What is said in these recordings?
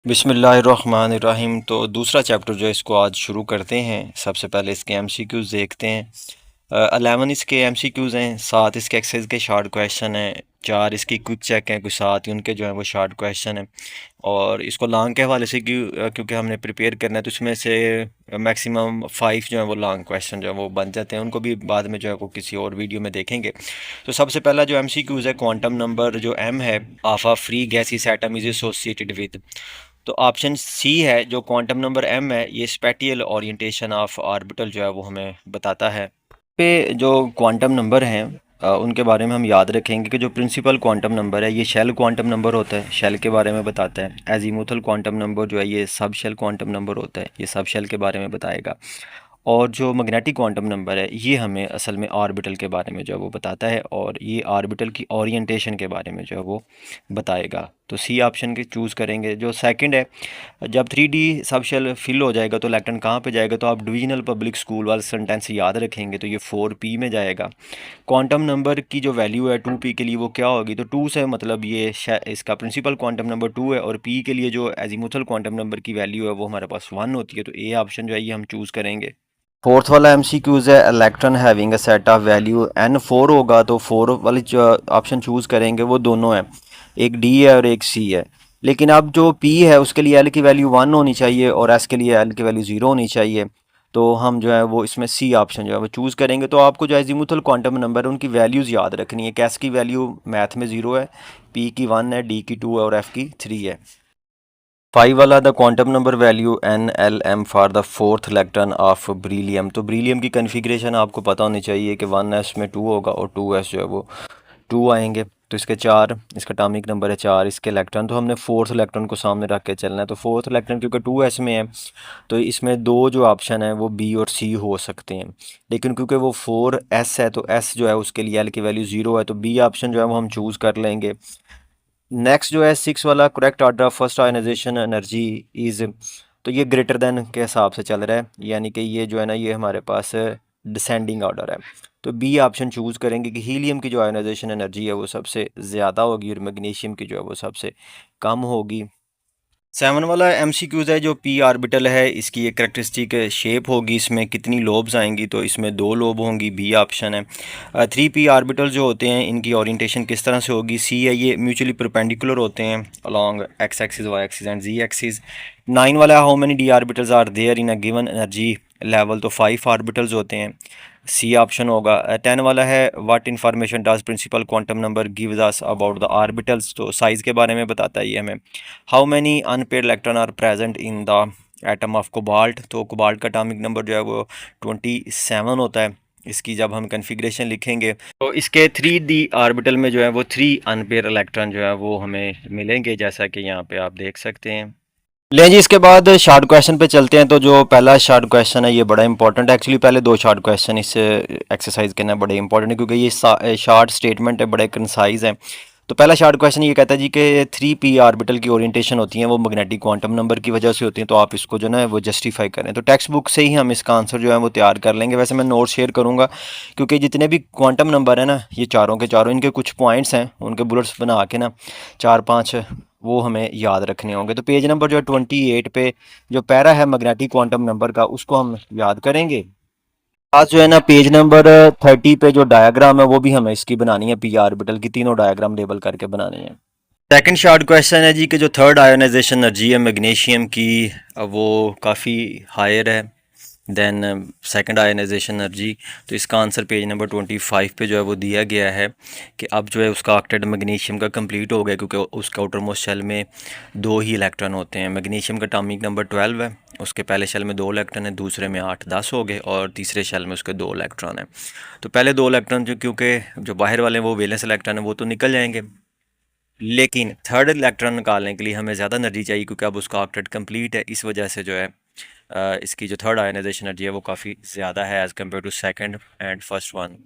बिस्मिल्लाहिर्रहमानिर्रहीम। तो दूसरा चैप्टर जो है इसको आज शुरू करते हैं। सबसे पहले इसके एमसीक्यूज़ देखते हैं। 11 इसके एमसीक्यूज़ हैं, 7 इसके एक्सरसाइज के शॉर्ट क्वेश्चन हैं, 4 इसकी क्विक चेक हैं, कुछ 7 ही उनके जो हैं वो शॉर्ट क्वेश्चन हैं। और इसको लॉन्ग के हवाले से क्योंकि हमने प्रिपेयर करना है तो इसमें से मैक्सिमम 5 जो है वो लॉन्ग क्वेश्चन जो है वो बन जाते हैं। उनको भी बाद में जो है वो किसी और वीडियो में देखेंगे। तो सबसे पहला जो एमसीक्यूज़ है, क्वांटम नंबर जो एम है of a free gaseous atom is associated with. तो ऑप्शन सी है, जो क्वांटम नंबर एम है ये स्पेटियल ओरिएंटेशन ऑफ ऑर्बिटल जो है वो हमें बताता है। पे जो क्वांटम नंबर हैं उनके बारे में हम याद रखेंगे कि जो प्रिंसिपल क्वांटम नंबर है ये शेल क्वांटम नंबर होता है, शेल के बारे में बताता है। एजीमुथल क्वांटम नंबर जो है ये सब शेल क्वांटम नंबर होता है, ये सब शेल के बारे में बताएगा। और जो मैग्नेटिक क्वांटम नंबर है ये हमें असल में ऑर्बिटल के बारे में जो है वो बताता है, और ये ऑर्बिटल की ओरिएंटेशन के बारे में जो है वो बताएगा। तो सी ऑप्शन के चूज़ करेंगे। जो सेकंड है, जब 3D सब शेल फिल हो जाएगा तो इलेक्ट्रॉन कहाँ पे जाएगा, तो आप डिविजनल पब्लिक स्कूल वाला सेंटेंस याद रखेंगे तो ये 4p में जाएगा। क्वांटम नंबर की जो वैल्यू है 2p के लिए वो क्या होगी, तो 2 से मतलब ये इसका प्रिंसिपल क्वांटम नंबर 2 है, और p के लिए जो एजीमुथल क्वांटम नंबर की वैल्यू है वो हमारे पास 1 होती है। तो ए ऑप्शन जो है ये हम चूज़ करेंगे। फोर्थ वाला एमसीक्यूज है, electron having a set of value n4 होगा, तो 4 वाली जो ऑप्शन चूज़ करेंगे वो दोनों है, एक डी है और एक सी है। लेकिन अब जो p है उसके लिए l की वैल्यू 1 होनी चाहिए और s के लिए l की वैल्यू 0 होनी चाहिए। तो हम जो है वो इसमें सी ऑप्शन जो है वो चूज़ करेंगे। तो आपको जो एजीमुथल क्वांटम नंबर है उनकी वैल्यूज़ याद रखनी है कि s की वैल्यू मैथ में 0 है, p की 1 है, d की 2 है और f की 3 है। 5 वाला, the quantum number value NLM for the fourth electron of beryllium. तो ब्रीलियम की कन्फिग्रेशन आपको पता होनी चाहिए कि 1s में 2 होगा और 2s जो है वो 2 आएंगे। तो इसके 4, इसका एटॉमिक नंबर है 4 इसके इलेक्ट्रॉन, तो हमने फोर्थ इलेक्ट्रॉन को सामने रख के चलना है। तो फोर्थ इलेक्ट्रॉन क्योंकि 2s में है तो इसमें दो जो ऑप्शन है वो बी और सी हो सकते हैं, लेकिन क्योंकि वो 4s है तो s जो है उसके लिए l की वैल्यू 0 है, तो बी ऑप्शन जो है वो हम चूज़ कर लेंगे। नेक्स्ट जो है 6 वाला, correct order of first ionisation energy is. तो ये ग्रेटर देन के हिसाब से चल रहा है, यानी कि ये जो है ना ये हमारे पास डिसेंडिंग ऑर्डर है। तो बी ऑप्शन चूज़ करेंगे कि हीलियम की जो आयनाइजेशन एनर्जी है वो सबसे ज़्यादा होगी और मैग्नीशियम की जो है वो सबसे कम होगी। 7 वाला एमसीक्यूज़ है, जो पी ऑर्बिटल है इसकी एक करेक्टरिस्टिक शेप होगी, इसमें कितनी लोब्स आएंगी, तो इसमें 2 लोब होंगी, बी ऑप्शन है। 3p ऑर्बिटल जो होते हैं इनकी ओरिएंटेशन किस तरह से होगी, सी है, ये म्यूचुअली परपेंडिकुलर होते हैं along X axis, Y axis and Z axis. 9 वाला, how many D orbitals are there in a given energy level, तो 5 ऑर्बिटल्स होते हैं, सी ऑप्शन होगा। 10 वाला है, what information does principal quantum number gives us about the orbitals, तो size के बारे में बताता है ये हमें। How many unpaired electron are present in the atom of cobalt, तो कोबाल्ट का एटॉमिक नंबर जो है वो 27 होता है। इसकी जब हम कन्फिग्रेशन लिखेंगे तो इसके 3d ऑर्बिटल में जो है वो 3 अनपेयर इलेक्ट्रॉन जो है वो हमें मिलेंगे, जैसा कि यहाँ पे आप देख सकते हैं। ले जी, इसके बाद शॉर्ट क्वेश्चन पे चलते हैं। तो जो पहला शॉर्ट क्वेश्चन है ये बड़ा इंपॉर्टेंट है, एक्चुअली पहले 2 शॉर्ट क्वेश्चन इस एक्सरसाइज के ना बड़े इंपॉर्टेंट है क्योंकि ये शॉर्ट स्टेटमेंट है, बड़े कंसाइज है। तो पहला शॉर्ट क्वेश्चन ये कहता है जी कि 3p ऑर्बिटल की ओरिएंटेशन होती है वो मैग्नेटिक क्वांटम नंबर की वजह से होती हैं, तो आप इसको जो ना वो जस्टिफाई करें। तो टेक्स्ट बुक से ही हम इसका आंसर जो है वो तैयार कर लेंगे। वैसे मैं नोट शेयर करूँगा क्योंकि जितने भी क्वांटम नंबर है ना ये चारों के चारों, इनके कुछ पॉइंट्स हैं उनके बुलेट्स बना के ना 4-5 वो हमें याद रखने होंगे। तो पेज नंबर जो है 28 पे जो पैरा है मैग्नेटिक क्वांटम नंबर का उसको हम याद करेंगे। आज जो है ना पेज नंबर 30 पे जो डायग्राम है वो भी हमें इसकी बनानी है, पी ऑर्बिटल की तीनों डायग्राम लेबल करके बनानी है। सेकंड शॉर्ट क्वेश्चन है जी कि जो थर्ड आयोनाइजेशन एनर्जी है मैग्नीशियम की वो काफ़ी हायर है देन सेकंड आयनाइजेशन एनर्जी। तो इसका आंसर पेज नंबर 25 पे जो है वो दिया गया है कि अब जो है उसका ऑक्टेट मैग्नीशियम का कंप्लीट हो गया क्योंकि उसका आउटर मोस्ट शेल में 2 ही इलेक्ट्रॉन होते हैं। मैग्नीशियम का एटॉमिक नंबर 12 है, उसके पहले शेल में 2 इलेक्ट्रॉन है, दूसरे में 8-10 हो गए और तीसरे शेल में उसके 2 इलेक्ट्रॉन है। तो पहले 2 इलेक्ट्रॉन जो क्योंकि जो बाहर वाले हैं वो वैलेंस इलेक्ट्रॉन है वो तो निकल जाएंगे, लेकिन थर्ड इलेक्ट्रॉन निकालने के लिए हमें ज़्यादा एनर्जी चाहिए क्योंकि अब उसका ऑक्टेट कंप्लीट है। इस वजह से जो है इसकी जो थर्ड आयनाइजेशन एनर्जी है वो काफ़ी ज़्यादा है as compare to second and first one.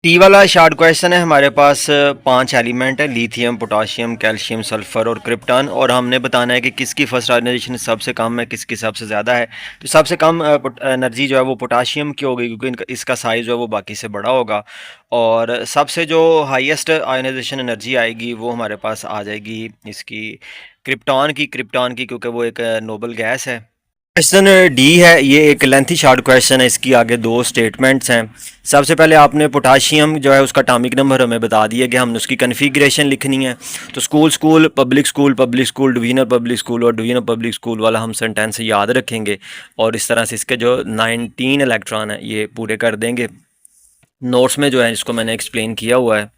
T वाला शॉर्ट क्वेश्चन है। हमारे पास 5 एलिमेंट है, लिथियम, पोटाशियम, कैल्शियम, सल्फर और क्रिप्टॉन, और हमने बताना है कि किसकी फर्स्ट आयोनाइजेशन सबसे कम है, किसकी सबसे ज़्यादा है। तो सबसे कम एनर्जी जो है वो पोटाशियम की होगी, क्योंकि इसका साइज़ जो है वो बाकी से बड़ा होगा। और सबसे जो हाईएस्ट आयोनाइजेशन एनर्जी आएगी वो हमारे पास आ जाएगी इसकी क्रिप्टॉन की, क्योंकि वो एक नोबल गैस है। क्वेश्चन डी है, ये एक लेंथी शॉर्ट क्वेश्चन है। इसकी आगे दो स्टेटमेंट्स हैं। सबसे पहले आपने पोटाशियम जो है उसका एटॉमिक नंबर हमें बता दिया कि हमने उसकी कन्फिग्रेशन लिखनी है। तो school school public school public school divisional public school और डिवीजनल पब्लिक स्कूल वाला हम सेंटेंस याद रखेंगे, और इस तरह से इसके जो 19 इलेक्ट्रॉन है ये पूरे कर देंगे। नोट्स में जो है इसको मैंने एक्सप्लेन किया हुआ है।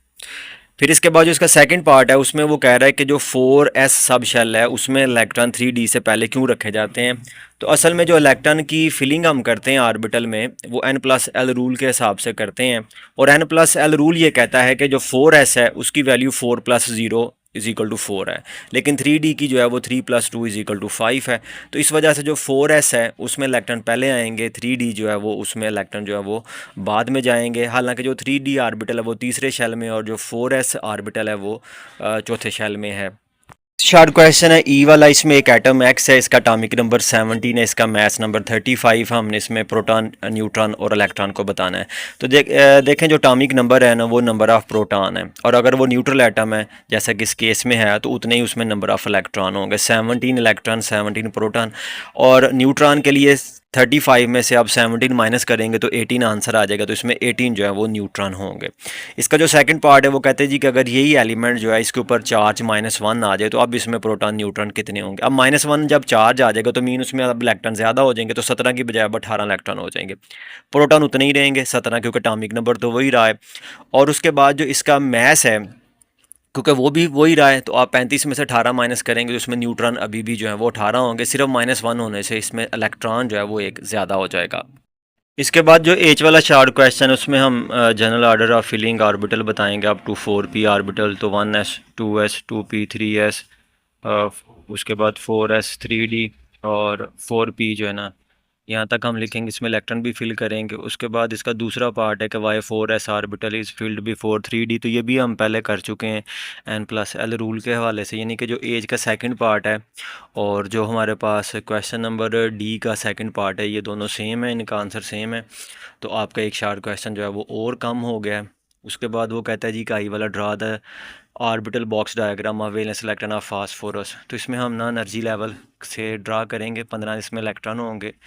फिर इसके बाद जो इसका सेकंड पार्ट है उसमें वो कह रहा है कि जो 4s सब शेल है उसमें इलेक्ट्रॉन 3d से पहले क्यों रखे जाते हैं। तो असल में जो इलेक्ट्रॉन की फिलिंग हम करते हैं ऑर्बिटल में वो n+l रूल के हिसाब से करते हैं, और n+l रूल ये कहता है कि जो 4s है उसकी वैल्यू 4+0 इज इक्वल टू 4 है, लेकिन 3d की जो है वो 3+2 इज इक्वल टू 5 है। तो इस वजह से जो 4s है उसमें इलेक्ट्रॉन पहले आएंगे, 3d जो है वो उसमें इलेक्ट्रॉन जो है वो बाद में जाएंगे। हालांकि जो 3d ऑर्बिटल है वो तीसरे शेल में, और जो 4s ऑर्बिटल है वो चौथे शेल में है। शॉर्ट क्वेश्चन है ई वाला। इसमें एक एटम एक्स है, इसका एटॉमिक नंबर 17 है, इसका मास नंबर 35। हमने इसमें प्रोटॉन, न्यूट्रॉन और इलेक्ट्रॉन को बताना है। तो देखें जो एटॉमिक नंबर है ना वो नंबर ऑफ़ प्रोटॉन है, और अगर वो न्यूट्रल एटम है जैसा कि इस केस में है तो उतने ही उसमें नंबर ऑफ़ इलेक्ट्रॉन होंगे। 17 इलेक्ट्रॉन, 17 प्रोटॉन। और न्यूट्रॉन के लिए 35 में से आप 17 माइनस करेंगे तो 18 आंसर आ जाएगा, तो इसमें 18 जो है वो न्यूट्रॉन होंगे। इसका जो सेकंड पार्ट है वो कहते हैं जी कि अगर यही एलिमेंट जो है इसके ऊपर चार्ज -1 आ जाए तो अब इसमें प्रोटॉन न्यूट्रॉन कितने होंगे। अब -1 जब चार्ज आ जाएगा तो मीन उसमें अब इलेक्ट्रॉन ज़्यादा हो जाएंगे, तो 17 की बजाय अब 18 इलेक्ट्रॉन हो जाएंगे। प्रोटॉन उतने ही रहेंगे 17, क्योंकि एटॉमिक नंबर तो वही रहा है। और उसके बाद जो इसका मैस है, क्योंकि वो भी वही रहा है, तो आप 35 में से 18 माइनस करेंगे तो उसमें न्यूट्रॉन अभी भी जो है वो 18 होंगे। सिर्फ -1 होने से इसमें इलेक्ट्रॉन जो है वो एक ज़्यादा हो जाएगा। इसके बाद जो एच वाला शॉर्ट क्वेश्चन है उसमें हम general order of filling orbital बताएंगे अप टू 4p ऑर्बिटल। तो 1s, 2s, 2p, 3s, उसके बाद 4s, 3d और 4p जो है ना, यहाँ तक हम लिखेंगे। इसमें इलेक्ट्रॉन भी फिल करेंगे। उसके बाद इसका दूसरा पार्ट है कि why 4s orbital is filled before 3d। तो ये भी हम पहले कर चुके हैं n+l रूल के हवाले से, यानी कि जो एज का सेकंड पार्ट है और जो हमारे पास क्वेश्चन नंबर डी का सेकंड पार्ट है, ये दोनों सेम है, इनका आंसर सेम है। तो आपका एक शॉर्ट क्वेश्चन जो है वो और कम हो गया है। उसके बाद वो कहता है जी का आई वाला draw the orbital box diagram of valence electron of phosphorus. तो इसमें हम ना एनर्जी लेवल से ड्रा करेंगे। 15 इसमें इलेक्ट्रॉन होंगे,